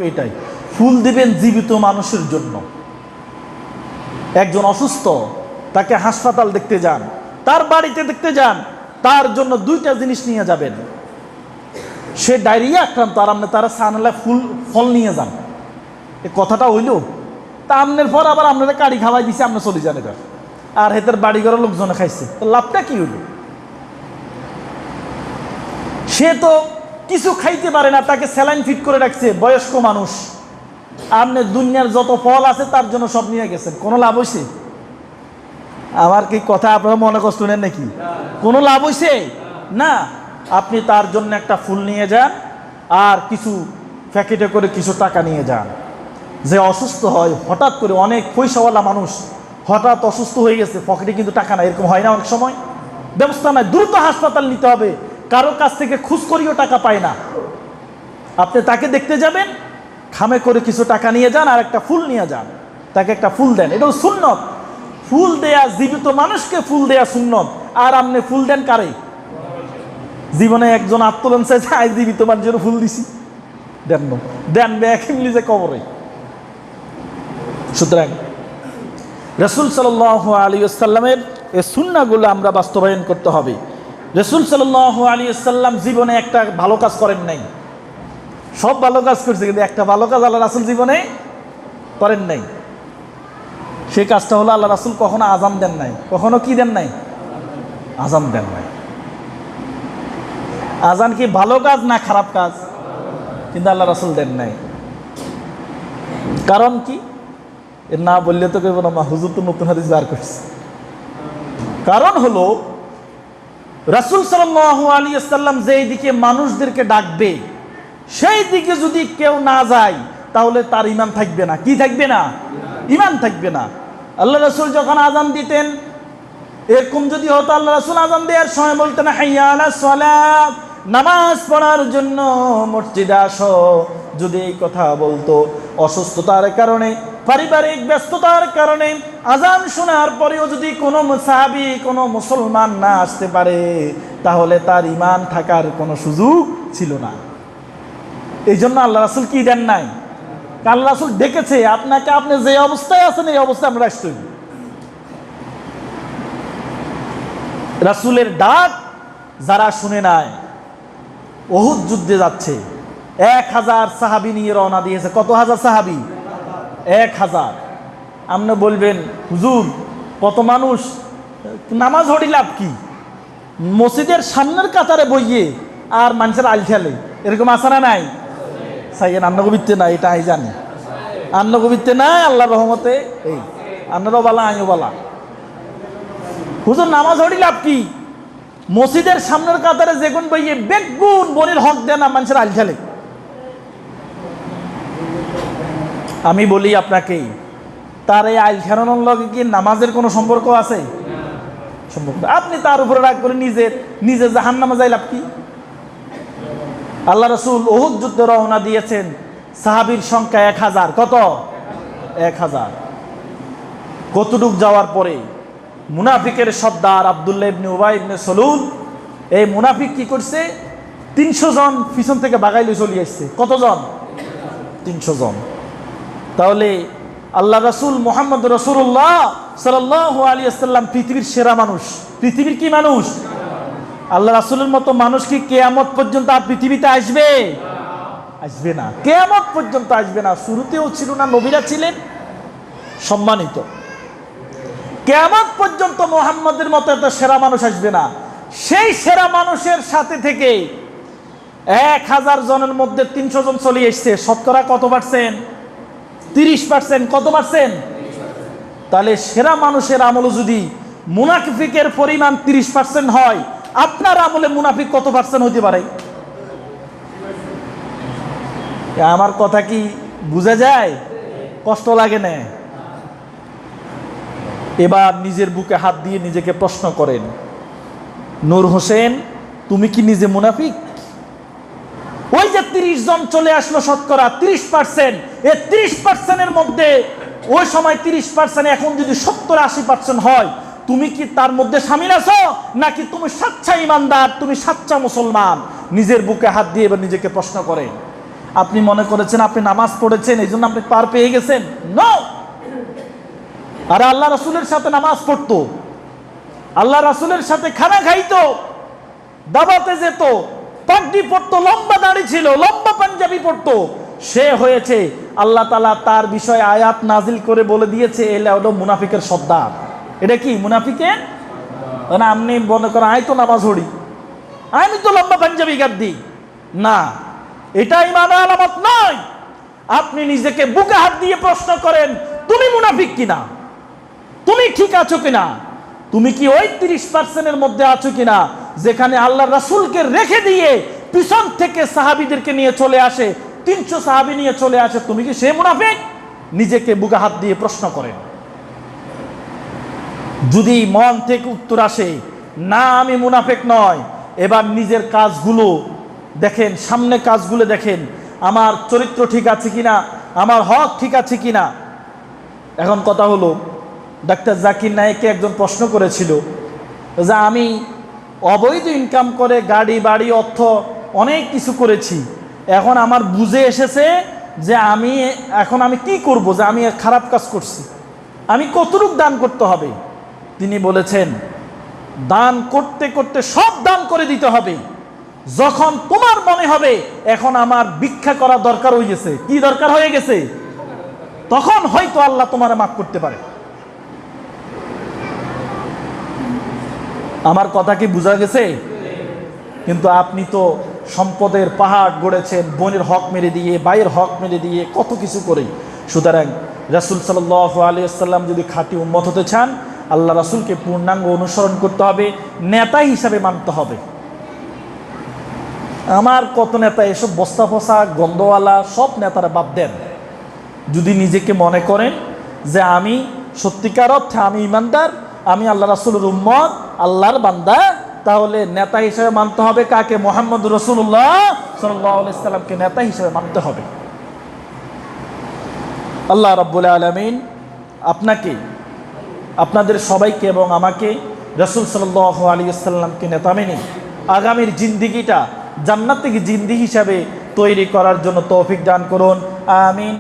এটাই ফুল দিবেন জীবিত মানুষের জন্য। একজন অসুস্থ, তাকে হাসপাতাল দেখতে যান, তার বাড়িতে দেখতে যান, তার জন্য দুইটা জিনিস নিয়ে যাবেন। সে ডায়রিয়া আক্রান্ত, আর আপনি তারা সানালা ফল নিয়ে যান। এ কথাটা হইল তা আমনের পর আবার আপনারা কাড়ি খাওয়াই দিছে, আপনি চলে যান এবার, আর হেতের বাড়ি ঘরের লোকজনে খাইছে, তো লাভটা কি হইল? সে তো কিছু খাইতে পারে না, তাকে স্যালাইন ফিট করে রাখছে, বয়স্ক মানুষ। আপনি দুনিয়ার যত ফল আছে তার জন্য সব নিয়ে গেছেন, কোনো লাভ হয়েছে? আমার কি কথা আপনারা মনে কষ্ট নেন নাকি? কোনো লাভ হয়েছে না। আপনি তার জন্য একটা ফুল নিয়ে যান, আর কিছু প্যাকেটে করে কিছু টাকা নিয়ে যান। যে অসুস্থ হয় হঠাৎ করে, অনেক পয়সাওয়ালা মানুষ হঠাৎ অসুস্থ হয়ে গেছে, পকেটে কিন্তু টাকা নাই, এরকম হয় না অনেক সময়? ব্যবস্থা নাই, দ্রুত হাসপাতাল নিতে হবে, কারো কাছ থেকে খুশ করিও টাকা পায় না। আপনি তাকে দেখতে যাবেন, খামে করে কিছু টাকা নিয়ে যান, আর একটা ফুল নিয়ে যান, তাকে একটা ফুল দেন। এটাও সুন্নত। ফুল দেয়া, জীবিত মানুষকে ফুল দেয়া সুন্নত। আর আপনি ফুল দেন কারে? জীবনে একজন আত্মলন চাইছে, আজ জীবিত মানুষের ফুল দিছি, দেন দেন বেকিমলি যে কবরে। সুতরাং রাসূল সাল্লাল্লাহু আলাইহি ওয়াসাল্লামের এই সুন্নাহগুলো আমরা বাস্তবায়ন করতে হবে। রাসূল সাল্লাল্লাহু আলাইহি ওয়াসাল্লাম জীবনে একটা ভালো কাজ করেন নাই, সব ভালো কাজ করছে, কিন্তু একটা ভালো কাজ আল্লাহ রাসূল জীবনে করেন নাই। সেই কাজটা হলো আল্লাহ রাসূল কখনো আযান দেন নাই। কখনো কি দেন নাই? আযান দেন নাই। আযান কি ভালো কাজ না খারাপ কাজ? কিন্তু আল্লাহ রাসূল দেন নাই। কারণ কি? এর না বললে তো কেবল না, হুজুর তো নতুন হাদিস বার করছে। কারণ হলো রাসূল সাল্লাল্লাহু আলাইহি ওয়াসাল্লাম যেই দিকে মানুষদেরকে ডাকবে, সেই দিকে যদি কেউ না যায়, তাহলে তার ঈমান থাকবে না। কি থাকবে না? ঈমান থাকবে না। আল্লাহ রাসূল যখন আযান দিতেন, এরকম যদি হতো, আল্লাহ রাসূল আযান দেওয়ার সময় বলতেন হাইয়া আলাস সালাত, নামাজ পড়ার জন্য মসজিদে আসো। যদি এই কথা বলতো, অসুস্থতার কারণে, পারিবারিক ব্যস্ততার কারণে আযান শোনার পরেও যদি কোনো সাহাবী, কোনো মুসলমান না আসতে পারে, তাহলে তার ঈমান থাকার কোনো সুযোগ ছিল না। এই জন্য আল্লাহ রাসূল কি দেন নাই? আল্লাহ রাসূল ডেকেছে আপনাকে, আপনি যে অবস্থায় আছেন এই অবস্থায় আমরা আসতে। রাসূলের ডাক যারা শুনে নাই, উহুদ যুদ্ধে যাচ্ছে, 1000 সাহাবী নিয়ে রওনা দিয়েছে। কত হাজার সাহাবী? 1000। আপনি বলবেন হুজুর কত মানুষ, নামাজ হড়ি লাভ কি? মসজিদের সামনের কাতারে বইয়ে আর মানুষের আল খেলে, এরকম আছে না নাই? সাইয়েন আন্নগবিত্তে নাই, এটা আমি জানি। আন্নগবিত্তে নাই, আল্লাহর রহমতে এই আপনারও বালা, আমিও বালা। হুজুর নামাজ হড়ি লাভ কি? মসজিদের সামনের কাতারে যেগুন বইয়ে বেগুন বনির হক দেন না, মানুষের আল খেলে। আমি বলি আপনাকে, তার এই আইল খেলানোর লগে কি নামাজের কোনো সম্পর্ক আছে? সম্পর্ক। আপনি তার উপরে রাগ করে নিজে জাহান্নামে যাই লাভ কি? আল্লাহ রাসূল উহুদ যুদ্ধে রওনা দিয়েছেন, সাহাবীর সংখ্যা 1000। কত? 1000। কতটুক যাওয়ার পরে মুনাফিকের সর্দার আব্দুল্লাহ ইবনে উবাই ইবনে সালুল, এই মুনাফিক কি করছে? 300 জন পিছন থেকে বাগাইলে চলে আসছে। কতজন? 300 জন। তাহলে আল্লাহ রাসূল মুহাম্মদ রাসূলুল্লাহ সাল্লাল্লাহু আলাইহি ওয়াসাল্লাম পৃথিবীর সেরা মানুষ। পৃথিবীর কি মানুষ? আল্লাহ রাসূলের মতো মানুষ কি কিয়ামত পর্যন্ত আর পৃথিবীতে আসবে? আসবে না, কিয়ামত পর্যন্ত আসবে না। শুরুতেও ছিল না, নবীরা ছিলেন সম্মানিত। কিয়ামত পর্যন্ত মুহাম্মদের মতো এত সেরা মানুষ আসবে না। সেই সেরা মানুষের সাথে থেকে 1000 জনের মধ্যে 300 জন চলে এসছে। শতকরা কত পার্সেন্ট? 30%। কত পার্সেন্ট? তাহলে সেরা মানুষের আমল যদি মুনাফিকের পরিমাণ 30% হয়, আপনার আমলে মুনাফিক কত পার্সেন্ট হতে পারে? আমার কথা কি বুঝা যায়? কষ্ট লাগে না? এবার নিজের বুকে হাত দিয়ে নিজেকে প্রশ্ন করেন, নূর হোসেন তুমি কি নিজে মুনাফিক? ওই যে 30 জন চলে আসলো, শতকরা 30%, এই 30%-এর মধ্যে ওই সময় 30%, এখন যদি 70-80% হয়, তুমি কি তার মধ্যে শামিল আছো? নাকি তুমি সাচ্চা ইমানদার, তুমি সাচ্চা মুসলমান? নিজের বুকে হাত দিয়ে এবার নিজেকে প্রশ্ন করেন। আপনি মনে করেছেন আপনি নামাজ পড়েছেন এই জন্য আপনি পার পেয়ে গেছেন? নো। আর আল্লাহ রাসূলের সাথে নামাজ পড়তো, আল্লাহ রাসূলের সাথে খানা খাইতো, দাওয়াতে যেত, পাগড়ি পড়তো, লম্বা দাড়ি ছিল, লম্বা পাঞ্জাবি পড়তো, সে হয়েছে আল্লাহ তাআলা তার বিষয়ে আয়াত নাজিল করে বলে দিয়েছে এলা হলো মুনাফিকের সর্দার। এটা কি মুনাফিকের? মানে আপনি মনে করেন আই তো নামাজ পড়ি, আমি তো লম্বা পাঞ্জাবি গাদ্দি, না, এটা ঈমানের আলামত নয়। আপনি নিজেকে বুকে হাত দিয়ে প্রশ্ন করেন, তুমি মুনাফিক কিনা, তুমি ঠিক আছো কিনা, তুমি কি ওই 30% মধ্যে আছো কিনা যেখানে আল্লাহ রাসূলকে রেখে দিয়ে পিছন থেকে সাহাবীদেরকে নিয়ে চলে আসে, 300 সাহাবী নিয়ে চলে আসে, তুমি কি সে মুনাফিক? নিজেকে বুকে হাত দিয়ে প্রশ্ন করেন। যদি মন থেকে উত্তর আসে না আমি মুনাফিক নয়, এবার নিজের কাজগুলো দেখেন, সামনে কাজগুলো দেখেন, আমার চরিত্র ঠিক আছে কিনা, আমার হক ঠিক আছে কিনা। এখন কথা হলো, ডাক্তার জাকির নায়েককে একজন প্রশ্ন করেছিল যে আমি অবৈধ ইনকাম করে গাড়ি বাড়ি অর্থ অনেক কিছু করেছি, এখন আমার বুঝে এসেছে যে এখন আমি কি করব, যে আমি খারাপ কাজ করছি, আমি কতটুক দান করতে হবে? তিনি বলেছেন দান করতে করতে সব দান করে দিতে হবে, যখন তোমার মনে হবে এখন আমার ভিক্ষা করা দরকার হয়ে গেছে, কি দরকার হয়ে গেছে, তখন হয়তো আল্লাহ তোমার মাফ করতে পারে। আমার কথা কি বোঝা গেছে? কিন্তু আপনি তো সম্পদের পাহাড় গড়েছেন, বোনের হক মেরে দিয়ে, ভাইয়ের হক মেরে দিয়ে, কত কিছু করে। সুতরাং রাসূল সাল্লাল্লাহু আলাইহি ওয়াসাল্লাম যদি খাঁটি উম্মত হতে চান, আল্লাহ রাসূলকে পূর্ণাঙ্গ অনুসরণ করতে হবে, নেতা হিসাবে মানতে হবে। আমার কত নেতা এসব বস্তা ফসা গন্ধওয়ালা সব নেতারা বাদ দেন। যদি নিজেকে মনে করেন যে আমি সত্যিকার অর্থে আমি ইমানদার, আমি আল্লাহ রাসূলের উম্মত, আল্লাহর বান্দা, তাহলে নেতা হিসেবে মানতে হবে কাকে? মুহাম্মদুর রাসূলুল্লাহ সাল্লাল্লাহু আলাইহি সাল্লামকে নেতা হিসেবে মানতে হবে। আল্লাহ রাব্বুল আলামিন আপনাকে, আপনাদের সবাইকে এবং আমাকে রাসূল সাল্লাল্লাহু আলাইহি ওয়াসাল্লামকে নেতা মেনে আগামীর জিন্দেগিটা জান্নাতি জিন্দেগি হিসাবে তৈরি করার জন্য তৌফিক দান করুন। আমিন।